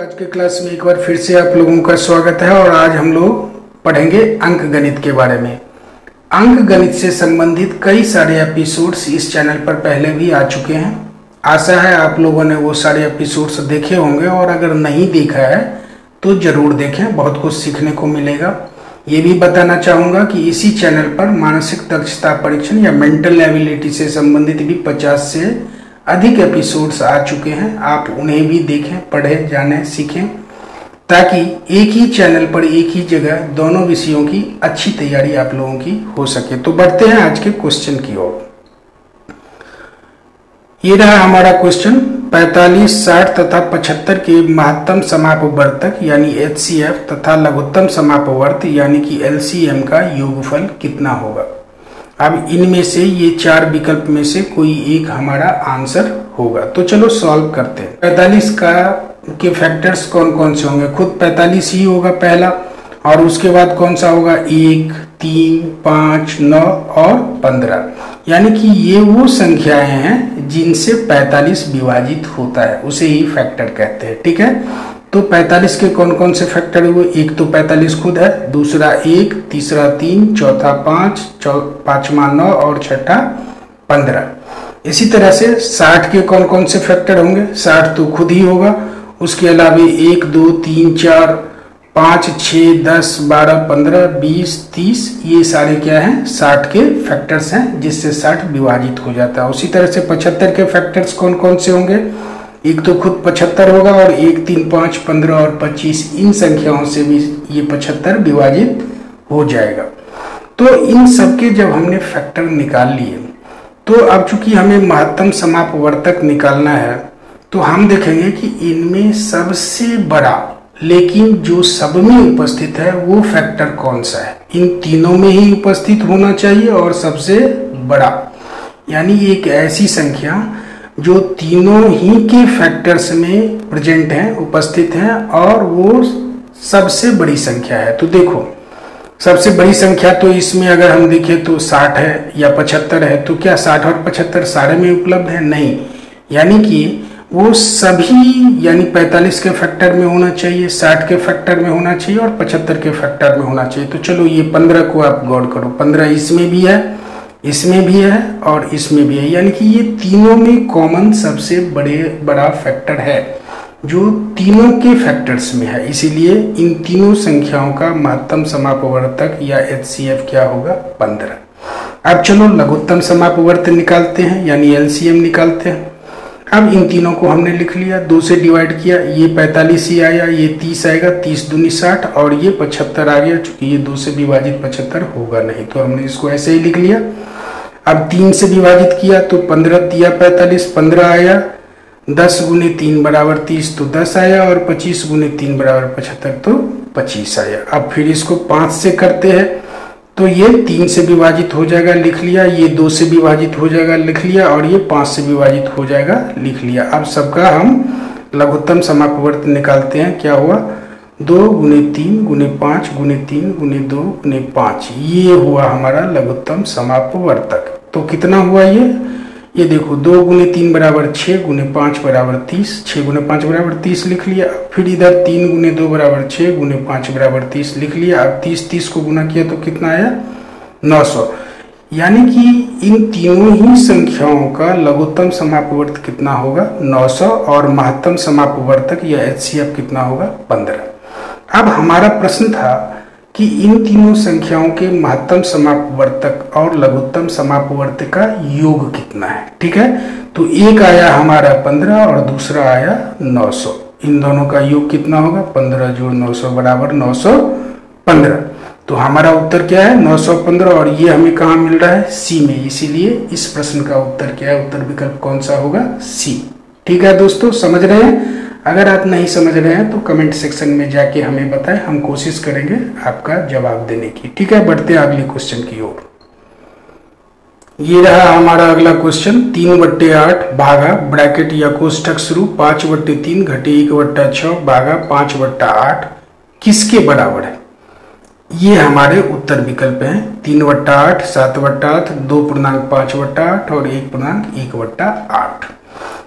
आज के क्लास में एक बार फिर से आप लोगों का स्वागत है और आज हम लोग पढ़ेंगे अंक गणित के बारे में। अंक गणित से संबंधित कई सारे एपिसोड्स इस चैनल पर पहले भी आ चुके हैं। आशा है आप लोगों ने वो सारे एपिसोड्स देखे होंगे और अगर नहीं देखा है तो जरूर देखें, बहुत कुछ सीखने को मिलेगा। ये भी बताना चाहूँगा कि इसी चैनल पर मानसिक दक्षता परीक्षण या मेंटल एबिलिटी से संबंधित भी 50 से अधिक एपिसोड्स आ चुके हैं। आप उन्हें भी देखें, पढ़ें, जानें, सीखें, ताकि एक ही चैनल पर एक ही जगह दोनों विषयों की अच्छी तैयारी आप लोगों की हो सके। तो बढ़ते हैं आज के क्वेश्चन की ओर। ये रहा हमारा क्वेश्चन। 45, 60 तथा 75 के महत्तम समापवर्तक यानी HCF तथा लघुत्तम समापवर्त यानी कि LCM का योगफल कितना होगा। अब इनमें से ये चार विकल्प में से कोई एक हमारा आंसर होगा। तो चलो सॉल्व करते हैं। 45 के फैक्टर्स कौन कौन से होंगे। खुद 45 ही होगा पहला, और उसके बाद कौन सा होगा 1, 3, 5, 9 और 15। यानी कि ये वो संख्याएं हैं जिनसे 45 विभाजित होता है, उसे ही फैक्टर कहते हैं। ठीक है, तो 45 के कौन कौन से फैक्टर हुए। एक तो 45 खुद है, दूसरा 1, तीसरा 3, चौथा 5, पांचवा 9 और छठा 15। इसी तरह से 60 के कौन कौन से फैक्टर होंगे। 60 तो खुद ही होगा, उसके अलावा 1, 2, 3, 4, 5, 6, 10, 12, 15, 20, 30 ये सारे क्या हैं 60 के फैक्टर्स हैं जिससे 60 विभाजित हो जाता है। उसी तरह से 75 के फैक्टर्स कौन कौन से होंगे। एक तो खुद 75 होगा और 1, 3, 5, 15 और 25 इन संख्याओं से भी ये 75 विभाजित हो जाएगा। तो इन सबके जब हमने फैक्टर निकाल लिए तो अब चूंकि हमें महत्तम समापवर्तक निकालना है तो हम देखेंगे कि इनमें सबसे बड़ा लेकिन जो सब में उपस्थित है वो फैक्टर कौन सा है। इन तीनों में ही उपस्थित होना चाहिए और सबसे बड़ा, यानी एक ऐसी संख्या जो तीनों ही के फैक्टर्स में प्रेजेंट हैं, उपस्थित हैं और वो सबसे बड़ी संख्या है। तो देखो सबसे बड़ी संख्या तो इसमें अगर हम देखें तो 60 है या 75 है। तो क्या 60 और 75 सारे में उपलब्ध है? नहीं, यानी कि वो सभी यानी 45 के फैक्टर में होना चाहिए, 60 के फैक्टर में होना चाहिए और 75 के फैक्टर में होना चाहिए। तो चलो ये 15 को आप गौर करो, 15 इसमें भी है, इसमें भी है और इसमें भी है, यानी कि ये तीनों में कॉमन सबसे बड़ा फैक्टर है जो तीनों के फैक्टर्स में है। इसीलिए इन तीनों संख्याओं का महत्तम समापवर्तक या HCF क्या होगा 15। अब चलो लघुत्तम समापवर्त निकालते हैं यानी LCM निकालते हैं। अब इन तीनों को हमने लिख लिया, 2 से डिवाइड किया, ये 45 ही आया, ये 30 आएगा, 30 दूनी 60 और ये 75 आ गया। चूंकि ये 2 से विभाजित 75 होगा नहीं तो हमने इसको ऐसे ही लिख लिया। अब 3 से विभाजित किया तो 15 तिया 45, 15 आया, 10 गुने 3 बराबर 30 तो 10 आया और 25 गुने 3 बराबर 75 तो 25 आया। अब फिर इसको 5 से करते हैं तो ये 3 से विभाजित हो जाएगा, लिख लिया, ये 2 से विभाजित हो जाएगा, लिख लिया और ये 5 से विभाजित हो जाएगा, लिख लिया। अब सबका हम लघुत्तम समापवर्त निकालते हैं। क्या हुआ 2 गुने 3 गुने 5 गुने 3 गुने 2 गुने 5, ये हुआ हमारा लघुत्तम समापवर्तक। तो कितना हुआ ये देखो 2 गुने 3 बराबर 6 गुने 5 बराबर 30, 6 गुने 5 बराबर 30 लिख लिया। फिर इधर 3 गुने 2 बराबर 6 गुने 5 बराबर 30 लिख लिया। अब 30 को गुना किया तो कितना आया 900। यानी कि इन तीनों ही संख्याओं का लघुत्तम समापवर्त कितना होगा 900 और महत्तम समापवर्तक या HCF कितना होगा 15। अब हमारा प्रश्न था कि इन तीनों संख्याओं के महत्तम समापवर्तक और लघुत्तम समापवर्तक का योग कितना है। ठीक है, तो एक आया हमारा 15 और दूसरा आया 900। इन दोनों का योग कितना होगा 15 जोड़ 900 बराबर 915। तो हमारा उत्तर क्या है 915 और ये हमें कहाँ मिल रहा है C में। इसीलिए इस प्रश्न का उत्तर क्या है, उत्तर विकल्प कौन सा होगा C। ठीक है दोस्तों, समझ रहे हैं। अगर आप नहीं समझ रहे हैं तो कमेंट सेक्शन में जाके हमें बताएं, हम कोशिश करेंगे आपका जवाब देने की। ठीक है, बढ़ते हैं अगले क्वेश्चन की ओर। ये रहा हमारा अगला क्वेश्चन। 3/8 भागा ब्रैकेट या कोष्ठक शुरू 5/3 घटे 1/6 भागा 5/8 किसके बराबर है। ये हमारे उत्तर विकल्प हैं 3/8, 7/8, 2.5/8 और 1.1/8।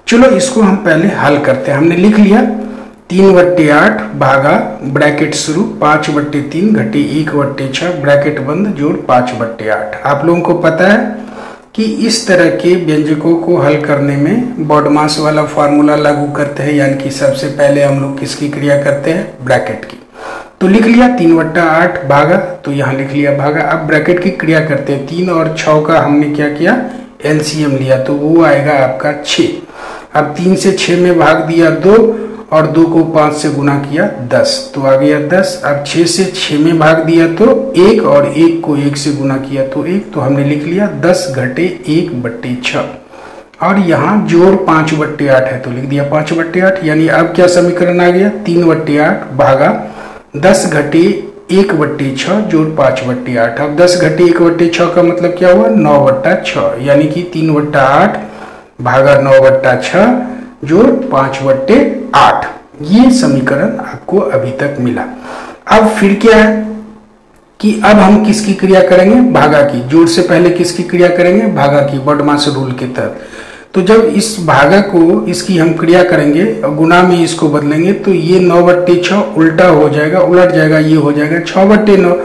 चलो इसको हम पहले हल करते हैं। हमने लिख लिया 3/8 भागा ब्रैकेट शुरू 5/3 घटे 1/6 ब्रैकेट बंद जोड़ 5/8। आप लोगों को पता है कि इस तरह के व्यंजकों को हल करने में बॉडमास वाला फॉर्मूला लागू करते हैं, यानी कि सबसे पहले हम लोग किसकी क्रिया करते हैं, ब्रैकेट की। तो लिख लिया 3/8 भागा, तो यहाँ लिख लिया भागा। अब ब्रैकेट की क्रिया करते हैं, 3 और 6 का हमने क्या किया, एलसीएम लिया, तो वो आएगा आपका 6। अब 3 से 6 में भाग दिया 2 और 2 को 5 से गुना किया 10, तो आ गया 10। अब 6 से 6 में भाग दिया तो 1 और 1 को 1 से गुना किया तो 1, तो हमने लिख लिया 10 घटे 1/6। और यहाँ जोड़ 5/8 है तो लिख दिया 5/8। यानी अब क्या समीकरण आ गया, 3/8 भागा 10 घटे 1/6 जोड़ 5/8। अब 10 घटे 1/6 का मतलब क्या हुआ, 9/6, यानी कि 3/8 भागा 9/6 जोड़ 5/8। ये समीकरण आपको अभी तक मिला। अब फिर क्या है कि अब हम किसकी क्रिया करेंगे, भागा की। जोड़ से पहले किसकी क्रिया करेंगे, भागा की, बॉडमास रूल के तहत। तो जब इस भागा को इसकी हम क्रिया करेंगे और गुना में इसको बदलेंगे तो ये 9/6 उल्टा हो जाएगा, उलट जाएगा, ये हो जाएगा 6/9,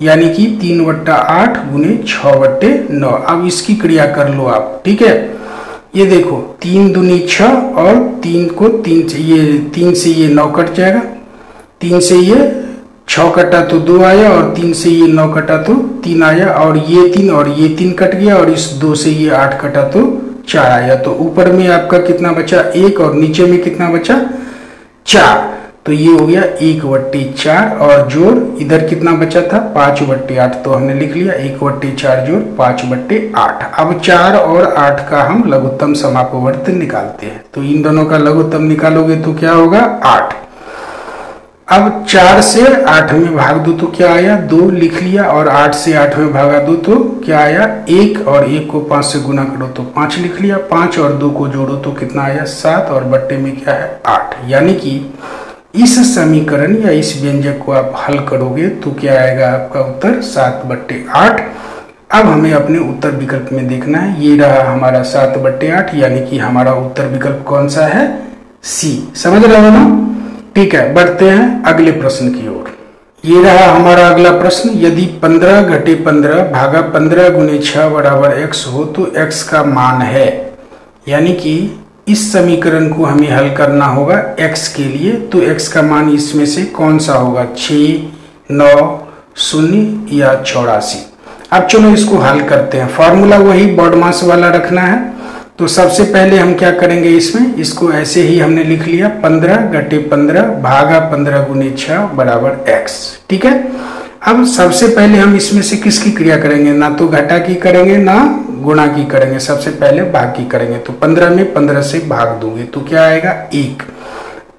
यानी कि 3/8 गुने 6/9। अब इसकी क्रिया कर लो आप, ठीक है। ये देखो 3 दूनी 6 और 3 को 3 से ये 9 कट जाएगा, 3 से ये 6 कटा तो 2 आया और 3 से ये 9 कटा तो 3 आया, और ये 3 और ये 3 कट गया और इस 2 से ये 8 कटा तो 4 आया। तो ऊपर में आपका कितना बचा, 1, और नीचे में कितना बचा, 4। तो ये हो गया 1/4 और जोड़ इधर कितना बचा था, 5/8, तो हमने लिख लिया 1/4 जोड़ 5/8। अब 4 और 8 का हम लघुत्तम समापवर्त निकालते हैं। तो इन दोनों का लघुत्तम निकालोगे तो क्या होगा, 8। अब 4 से 8 में भाग दो तो क्या आया, 2 लिख लिया, और 8 से 8 में भागा दो तो क्या आया, 1, और 1 को 5 से गुना करो तो 5 लिख लिया, 5 और 2 को जोड़ो तो कितना आया, 7, और बट्टे में क्या है, 8। यानी कि इस समीकरण या इस व्यंजक को आप हल करोगे तो क्या आएगा आपका उत्तर, 7/8। अब हमें अपने उत्तर विकल्प में देखना है, ये रहा हमारा 7/8, यानी कि हमारा उत्तर विकल्प कौन सा है, सी। समझ रहे हो ना, ठीक है। बढ़ते हैं अगले प्रश्न की ओर। ये रहा हमारा अगला प्रश्न, यदि 15 घटे 15 भागा 15 गुने 6 बराबर x हो तो x का मान है। यानी कि इस समीकरण को हमें हल करना होगा x के लिए, तो x का मान इसमें से कौन सा होगा, 6, 9, 0 या 84। अब चलो इसको हल करते हैं। फॉर्मूला वही बॉडमास वाला रखना है। तो सबसे पहले हम क्या करेंगे, इसमें इसको ऐसे ही हमने लिख लिया 15 घटे 15 भागा 15 गुने 6 बराबर x, ठीक है। अब सबसे पहले हम इसमें से किसकी क्रिया करेंगे, ना तो घटा की करेंगे ना गुणा की करेंगे, सबसे पहले भाग की करेंगे। तो 15 में 15 से भाग दोगे तो क्या आएगा, 1।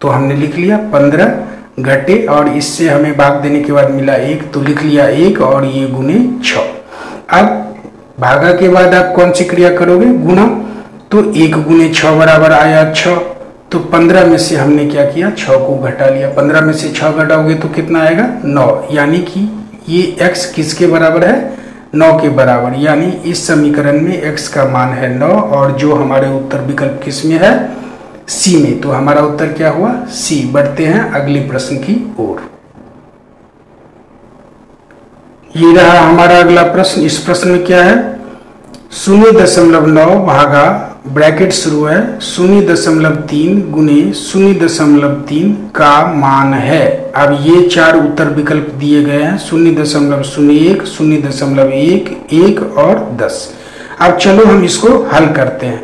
तो हमने लिख लिया 15 घटे और इससे हमें भाग देने के बाद मिला 1, तो लिख लिया 1 और ये गुने 6। अब भागा के बाद आप कौन सी क्रिया करोगे, गुणा। तो 1 गुने 6 बराबर आया 6, तो 15 में से हमने क्या किया, 6 को घटा लिया। 15 में से 6 घटाओगे तो कितना आएगा, 9। यानी कि ये x किसके बराबर है, 9 के बराबर। यानी इस समीकरण में x का मान है 9, और जो हमारे उत्तर विकल्प किस में है, सी में। तो हमारा उत्तर क्या हुआ, सी। बढ़ते हैं अगले प्रश्न की ओर। ये रहा हमारा अगला प्रश्न। इस प्रश्न में क्या है, 0.9 भागा ब्रैकेट शुरू है 0.3 गुने 0.3 का मान है। अब ये 4 उत्तर विकल्प दिए गए हैं, 0.01, 0.1, 1 और 10। अब चलो हम इसको हल करते हैं।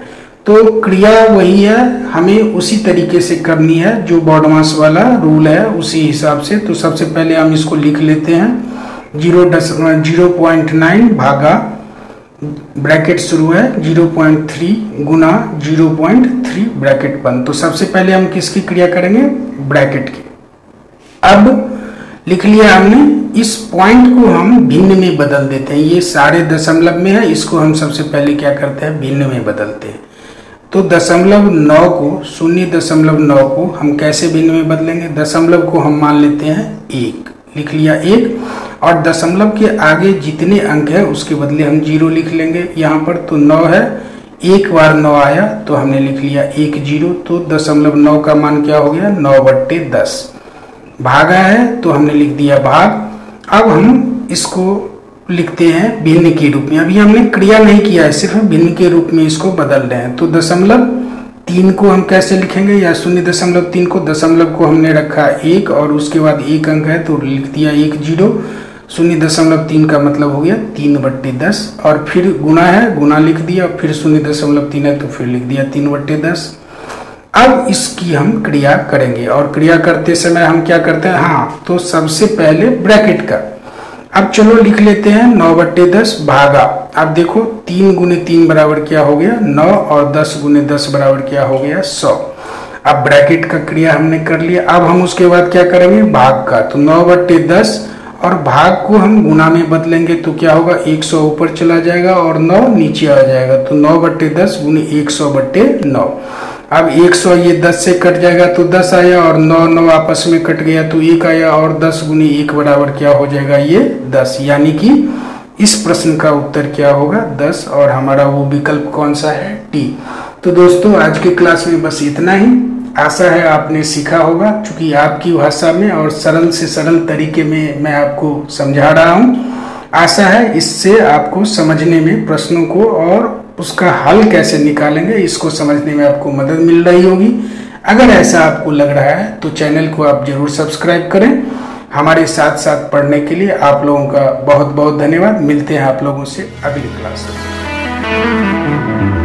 तो क्रिया वही है, हमें उसी तरीके से करनी है जो बॉडमास वाला रूल है, उसी हिसाब से। तो सबसे पहले हम इसको लिख लेते हैं, 0.9 भागा ब्रैकेट शुरू है 0.3 गुना 0.3 ब्रैकेट बंद। तो सबसे पहले हम किसकी क्रिया करेंगे, ब्रैकेट की। अब लिख लिया हमने, इस पॉइंट को हम भिन्न में बदल देते हैं। ये सारे दशमलव में है, इसको हम सबसे पहले क्या करते हैं, भिन्न में बदलते हैं। तो 0.9 को 0.9 को हम कैसे भिन्न में बदलेंगे, दशमलव को हम मान लेते हैं 1, लिख लिया 1, और दशमलव के आगे जितने अंक है उसके बदले हम 0 लिख लेंगे यहाँ पर। तो 9 है, एक बार 9 आया तो हमने लिख लिया 10, तो 0.9 का मान क्या हो गया 9/10। भागा है तो हमने लिख दिया भाग। अब हम इसको लिखते हैं भिन्न के रूप में। अभी हमने क्रिया नहीं किया है, सिर्फ भिन्न के रूप में इसको बदल रहे हैं। तो 0.3 को हम कैसे लिखेंगे, या 0.3 को, दशमलव को हमने रखा 1 और उसके बाद 1 अंक है तो लिख दिया 10। 0.3 का मतलब हो गया 3/10 और फिर गुणा है, गुणा लिख दिया, फिर 0.3 है तो फिर लिख दिया 3/10। अब इसकी हम क्रिया करेंगे और क्रिया करते समय हम क्या करते हैं, हाँ तो सबसे पहले ब्रैकेट का। अब चलो लिख लेते हैं 9/10 भागा। अब देखो 3 × 3 बराबर क्या हो गया 9 और 10 × 10 बराबर क्या हो गया 100। अब ब्रैकेट का क्रिया हमने कर लिया। अब हम उसके बाद क्या करेंगे भाग का। तो 9/10 और भाग को हम गुना में बदलेंगे तो क्या होगा 100 ऊपर चला जाएगा और 9 नीचे आ जाएगा। तो 9/10 × 100/9। अब 100 ये 10 से कट जाएगा तो 10 आया और 9 आपस में कट गया तो 1 आया और 10 × 1 बराबर क्या हो जाएगा ये 10। यानी कि इस प्रश्न का उत्तर क्या होगा 10 और हमारा वो विकल्प कौन सा है टी। तो दोस्तों आज की क्लास में बस इतना ही। आशा है आपने सीखा होगा, क्योंकि आपकी भाषा में और सरल से सरल तरीके में मैं आपको समझा रहा हूँ। आशा है इससे आपको समझने में, प्रश्नों को और उसका हल कैसे निकालेंगे इसको समझने में आपको मदद मिल रही होगी। अगर ऐसा आपको लग रहा है तो चैनल को आप जरूर सब्सक्राइब करें। हमारे साथ साथ पढ़ने के लिए आप लोगों का बहुत बहुत धन्यवाद। मिलते हैं आप लोगों से अगली क्लास में।